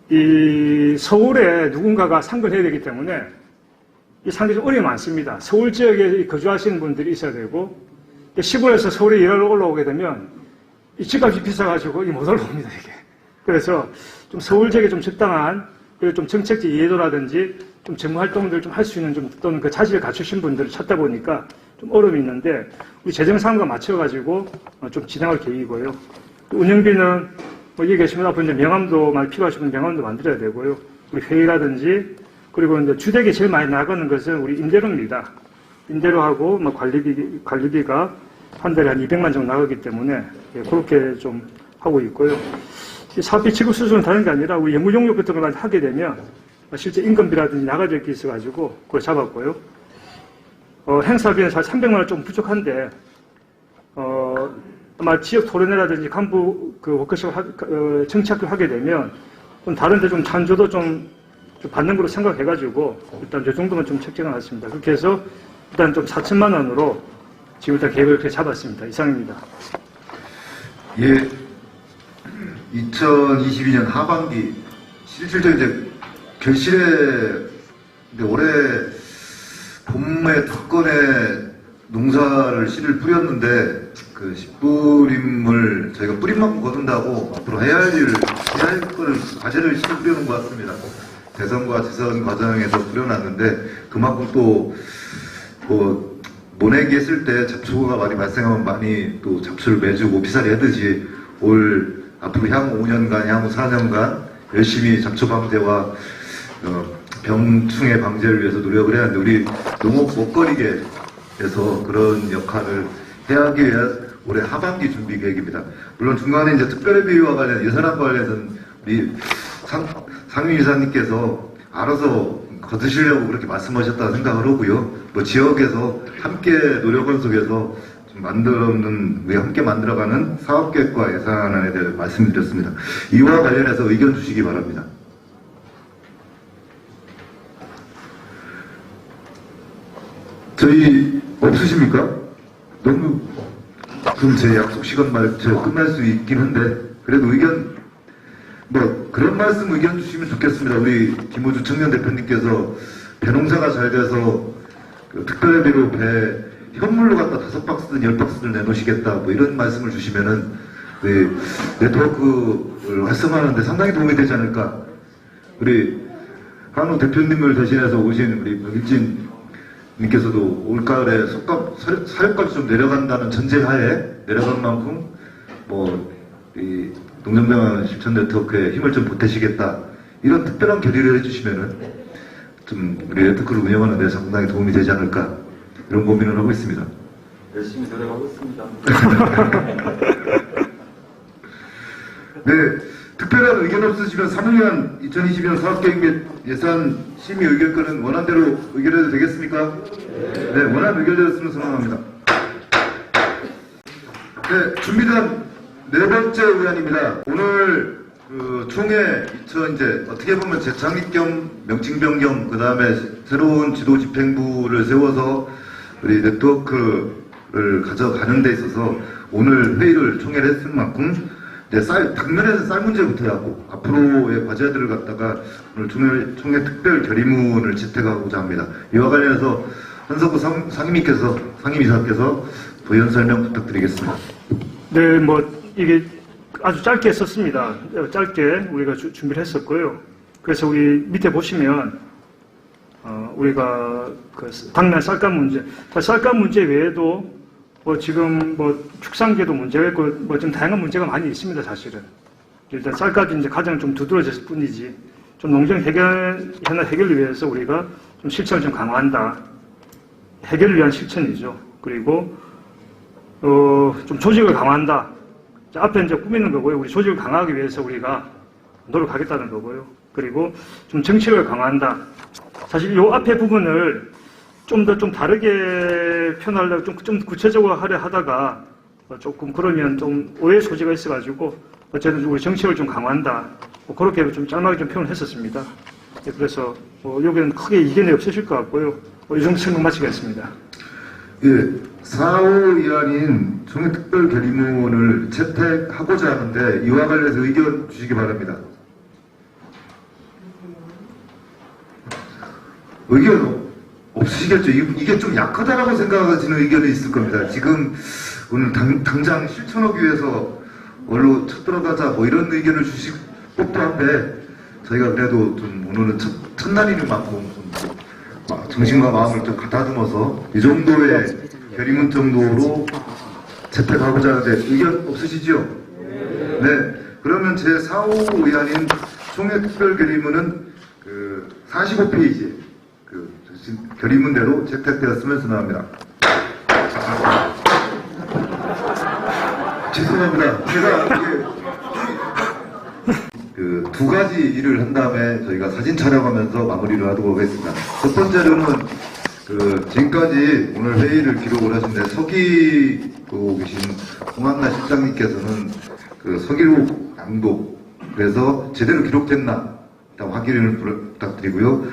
이 서울에 누군가가 상근을 해야 되기 때문에 이 상당히 좀 어려움이 많습니다. 서울 지역에 거주하시는 분들이 있어야 되고 시골에서 서울에 일하러 올라오게 되면 이 집값이 비싸가지고 못 올라옵니다, 이게. 그래서 좀 서울 지역에 좀 적당한 그리고 좀 정책적 이해도라든지 좀 재무 활동들 좀 할 수 있는 좀 또는 그 자질을 갖추신 분들을 찾다 보니까 좀 어려움이 있는데 우리 재정 상황과 맞춰가지고 좀 진행할 계획이고요. 운영비는 뭐 여기 계시면 앞으로 이제 명함도 많이 필요하시면 명함도 만들어야 되고요. 우리 회의라든지 그리고 이제 주택이 제일 많이 나가는 것은 우리 임대료입니다. 임대료하고 뭐 관리비가 한 달에 한 200만 정도 나가기 때문에 그렇게 좀 하고 있고요. 사업비 지급 수준은 다른 게 아니라 우리 예무용역 같은 걸 하게 되면 실제 임금비라든지 나가질 게 있어가지고 그걸 잡았고요. 행사비는 사실 300만 원 좀 부족한데 아마 지역 토론회라든지 간부 그 워크숍 정착을 하게 되면 좀 다른데 좀 찬조도 좀 받는 걸로 생각해가지고 일단 이 정도만 좀 책정해 놨습니다. 그렇게 해서 일단 좀 4천만 원으로 지금 일단 계획을 그렇게 잡았습니다. 이상입니다. 예, 2022년 하반기 실질적인 이제 결실에 올해 봄에 특건에 농사를 씨를 뿌렸는데 그 씨뿌림을 저희가 뿌린 만큼 거둔다고 앞으로 해야 할 거를 과제를 씨를 뿌려놓은 것 같습니다. 대선과 지선 과정에서 뿌려놨는데 그만큼 또 모내기 했을 때 잡초가 많이 발생하면 많이 또 잡초를 매주 모피살이 하듯이 앞으로 향후 5년간, 향후 4년간 열심히 잡초 방제와 병충해 방제를 위해서 노력을 해야 하는데 우리 농업 먹거리계에서 그런 역할을 해야 하기 위해 올해 하반기 준비 계획입니다. 물론 중간에 이제 특별회비와 관련 예산안 관련해서는 우리 상임이사님께서 알아서 거두시려고 그렇게 말씀하셨다고 생각을 하고요. 뭐 지역에서 함께 노력을 속에서 좀 함께 만들어가는 사업계획과 예산안에 대해 말씀드렸습니다. 이와 관련해서 의견 주시기 바랍니다. 저희 없으십니까? 너무 그럼 제 약속 시간 제가 끝날 수 있긴 한데 그래도 그런 말씀 의견 주시면 좋겠습니다. 우리 김호주 청년 대표님께서 배농사가 잘 돼서 그 특별회비로 배 현물로 갖다 5박스든 10박스든 내놓으시겠다 뭐 이런 말씀을 주시면은 네트워크를 활성화하는데 상당히 도움이 되지 않을까. 우리 한우 대표님을 대신해서 오신 우리 박일진 님께서도 올가을에 사육값이 좀 내려간다는 전제하에 내려간 만큼 이 농정병원 실천 네트워크에 힘을 좀 보태시겠다 이런 특별한 결의를 해주시면은 좀 우리 네트워크를 운영하는 데 상당히 도움이 되지 않을까 이런 고민을 하고 있습니다. 열심히 노력하고 있습니다. 네, 특별한 의견 없으시면 2022년 사업계획 및 예산 심의 의결권은 원안대로 의결해도 되겠습니까? 네, 원안 의결되었으면 선언합니다. 네, 준비된 네 번째 의안입니다. 오늘 총회 이제 어떻게 보면 재창립 겸 명칭 변경 그 다음에 새로운 지도 집행부를 세워서 우리 네트워크를 가져가는 데 있어서 오늘 회의를 총회를 했을 만큼 당면에서 쌀 문제부터 해갖고 앞으로의 과제들을 갖다가 오늘 총회 특별 결의문을 채택하고자 합니다. 이와 관련해서 한석구 상임이사께서 부연 설명 부탁드리겠습니다. 네, 이게 아주 짧게 썼습니다. 짧게 우리가 준비를 했었고요. 그래서 우리 밑에 보시면 우리가 당면 쌀값 문제, 쌀값 문제 외에도 지금 축산계도 문제가 있고 좀 다양한 문제가 많이 있습니다. 사실은 일단 쌀값이 이제 가장 좀 두드러졌을 뿐이지 좀 농정 현안 해결을 위해서 우리가 좀 실천을 좀 강화한다. 해결을 위한 실천이죠. 그리고 좀 조직을 강화한다. 자, 앞에 이제 꾸미는 거고요. 우리 조직을 강화하기 위해서 우리가 노력하겠다는 거고요. 그리고 좀 정책을 강화한다. 사실 요 앞에 부분을 좀 더 좀 다르게 표현하려고 좀 구체적으로 하려 하다가 조금 그러면 좀 오해 소지가 있어가지고 어쨌든 우리 정책을 좀 강화한다. 그렇게 좀 짤막하게 좀 표현을 했었습니다. 그래서 여기는 크게 이견이 없으실 것 같고요. 이 정도 설명 마치겠습니다. 예, 4호 위안인 총회특별 결의문을 채택하고자 하는데 이와 관련해서 의견 주시기 바랍니다. 의견 없으시겠죠? 이게 좀 약하다라고 생각하시는 의견이 있을 겁니다. 지금 오늘 당장 실천하기 위해서 원로 쳐들어가자 뭐 이런 의견을 주실 법도 한데 저희가 그래도 좀 오늘은 첫날이는 만큼 좀 정신과 마음을 좀 가다듬어서 이 정도의 결의문 정도로 채택하고자 하는데 의견 없으시죠? 네. 그러면 제 4호 의안인 총회 특별 결의문은 그 45페이지 그 결의문대로 채택되었으면 선언합니다. 죄송합니다. 제가 그 두 가지 일을 한 다음에 저희가 사진 촬영하면서 마무리를 하도록 하겠습니다. 첫 번째로는 그 지금까지 오늘 회의를 기록을 하신데 서기고 계신 홍한나 실장님께서는 그 서기록 낭독 그래서 제대로 기록됐나 일단 확인을 부탁드리고요.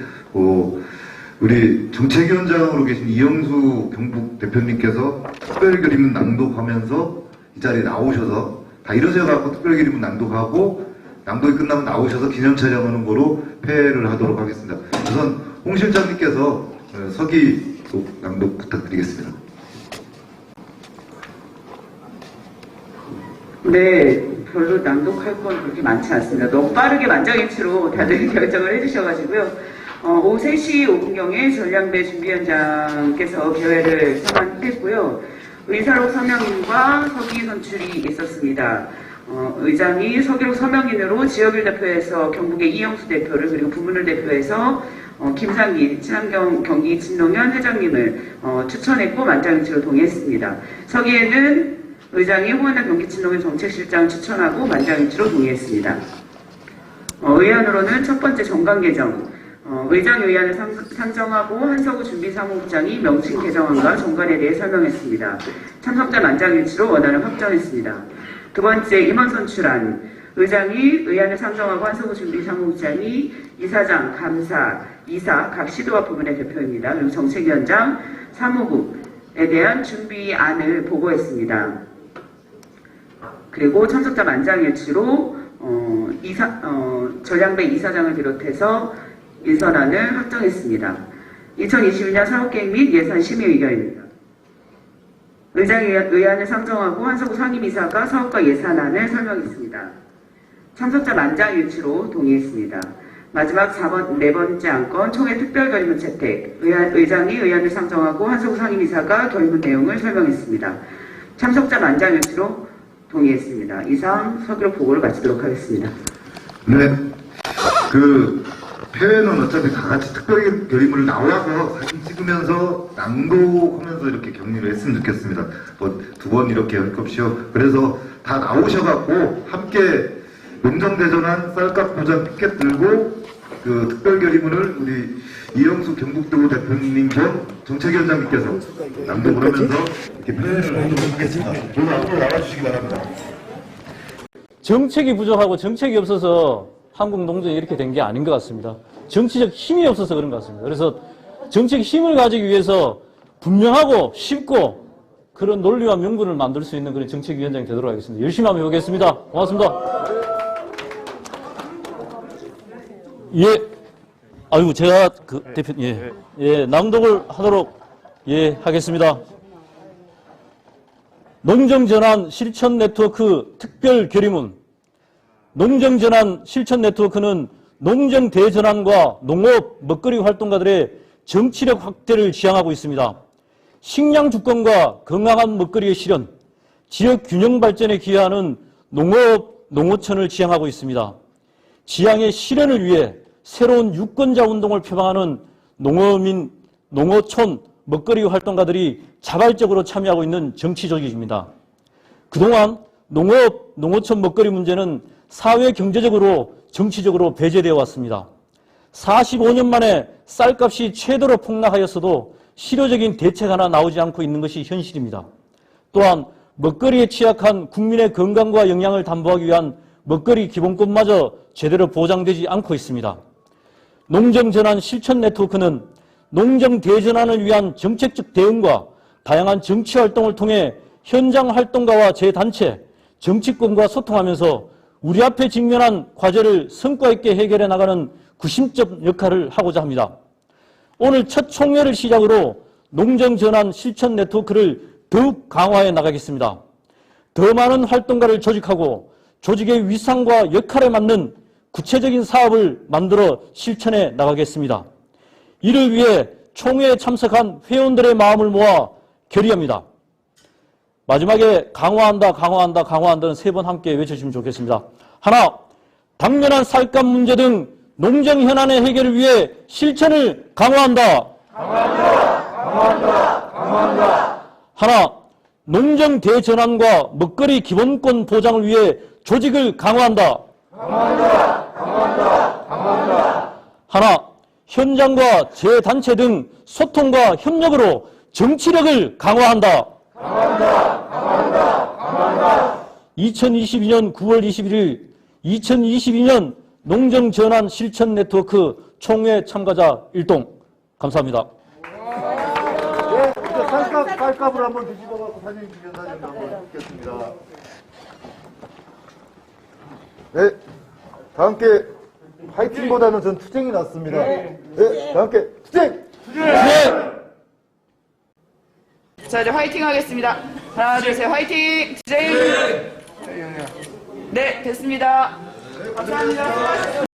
우리 정책위원장으로 계신 이영수 경북 대표님께서 특별결의문 낭독하면서 이 자리에 나오셔서 다 이루어져갖고 특별결의문 낭독하고 낭독이 끝나면 나오셔서 기념 촬영하는 거로 폐회를 하도록 하겠습니다. 우선 홍 실장님께서 서기록 낭독 부탁드리겠습니다. 네, 별로 낭독할 건 그렇게 많지 않습니다. 너무 빠르게 만장일치로 다들 결정을 해주셔가지고요. 오후 3시 5분경에 전량배 준비위원장께서 개회를 선언했고요. 의사록 서명인과 서기 선출이 있었습니다. 의장이 서기록 서명인으로 지역일 대표에서 경북의 이영수 대표를 그리고 부문을 대표해서 김상기 친환경 경기 진농현 회장님을 추천했고 만장일치로 동의했습니다. 서기에는 의장이 홍한나 경기친농현 정책실장을 추천하고 만장일치로 동의했습니다. 의안으로는 첫 번째 정관 개정, 의장 의안을 상정하고 한석우 준비사무국장이 명칭 개정안과 정관에 대해 설명했습니다. 참석자 만장일치로 원안을 확정했습니다. 두 번째 임원 선출안, 의장이 의안을 상정하고 한석우 준비사무국장이 이사장, 감사, 이사 각 시도와 부문의 대표입니다. 그리고 정책위원장, 사무국에 대한 준비안을 보고했습니다. 그리고 참석자 만장일치로 전량배 이사장을 비롯해서 인선안을 확정했습니다. 2022년 사업계획 및 예산 심의 의결입니다. 의장이 의안을 상정하고 한석우 상임이사가 사업과 예산안을 설명했습니다. 참석자 만장일치로 동의했습니다. 마지막 4번째 안건 총회 특별결의문 채택. 의장이 의안을 상정하고 한석우 상임이사가 결의문 내용을 설명했습니다. 참석자 만장일치로 동의했습니다. 이상 서기록 보고를 마치도록 하겠습니다. 네. 폐회는 어차피 다 같이 특별 결의문을 나와서 사진 찍으면서 낭독하면서 이렇게 격리를 했으면 좋겠습니다. 두 번 이렇게 할 것이요. 그래서 다 나오셔갖고 함께 농정대전환 쌀값 보장 피켓 들고 그 특별 결의문을 우리 이영수 경북도 대표님 겸 정책위원장님께서 낭독을 하면서 이렇게 폐회를 하도록 하겠습니다. 오늘 앞으로 나와주시기 바랍니다. 정책이 부족하고 정책이 없어서 한국 농정이 이렇게 된 게 아닌 것 같습니다. 정치적 힘이 없어서 그런 것 같습니다. 그래서 정책 힘을 가지기 위해서 분명하고 쉽고 그런 논리와 명분을 만들 수 있는 그런 정책위원장이 되도록 하겠습니다. 열심히 한번 해보겠습니다. 고맙습니다. 예. 아이고, 제가 대표님, 낭독을 하도록, 하겠습니다. 농정전환 실천 네트워크 특별 결의문. 농정전환 실천 네트워크는 농정 대전환과 농업, 먹거리 활동가들의 정치력 확대를 지향하고 있습니다. 식량 주권과 건강한 먹거리의 실현, 지역 균형 발전에 기여하는 농업, 농어촌을 지향하고 있습니다. 지향의 실현을 위해 새로운 유권자 운동을 표방하는 농어민, 농어촌, 먹거리 활동가들이 자발적으로 참여하고 있는 정치 조직입니다. 그동안 농업, 농어촌 먹거리 문제는 사회 경제적으로 정치적으로 배제되어 왔습니다. 45년 만에 쌀값이 최대로 폭락하였어도 실효적인 대책 하나 나오지 않고 있는 것이 현실입니다. 또한 먹거리에 취약한 국민의 건강과 영양을 담보하기 위한 먹거리 기본권마저 제대로 보장되지 않고 있습니다. 농정전환 실천 네트워크는 농정 대전환을 위한 정책적 대응과 다양한 정치활동을 통해 현장 활동가와 재단체, 정치권과 소통하면서 우리 앞에 직면한 과제를 성과 있게 해결해 나가는 구심점 역할을 하고자 합니다. 오늘 첫 총회를 시작으로 농정전환 실천 네트워크를 더욱 강화해 나가겠습니다. 더 많은 활동가를 조직하고 조직의 위상과 역할에 맞는 구체적인 사업을 만들어 실천해 나가겠습니다. 이를 위해 총회에 참석한 회원들의 마음을 모아 결의합니다. 마지막에 강화한다, 강화한다, 강화한다는 3번 함께 외쳐주시면 좋겠습니다. 하나, 당면한 쌀값 문제 등 농정 현안의 해결을 위해 실천을 강화한다. 하나, 농정 대전환과 먹거리 기본권 보장을 위해 조직을 강화한다. 하나, 현장과 재단체 등 소통과 협력으로 정치력을 강화한다. 2022년 9월 21일 2022년 농정전환 실천 네트워크 총회 참가자 일동 감사합니다. 네, 쌀값을 한번 뒤집어갖고 사진 찍은 사진 한번 찍겠습니다. 네, 다 함께 화이팅보다는 전 투쟁이 낫습니다. 네, 다 함께 투쟁! 자, 이제 화이팅 하겠습니다. 하나, 둘, 셋, 화이팅! 투쟁! 네, 됐습니다. 감사합니다.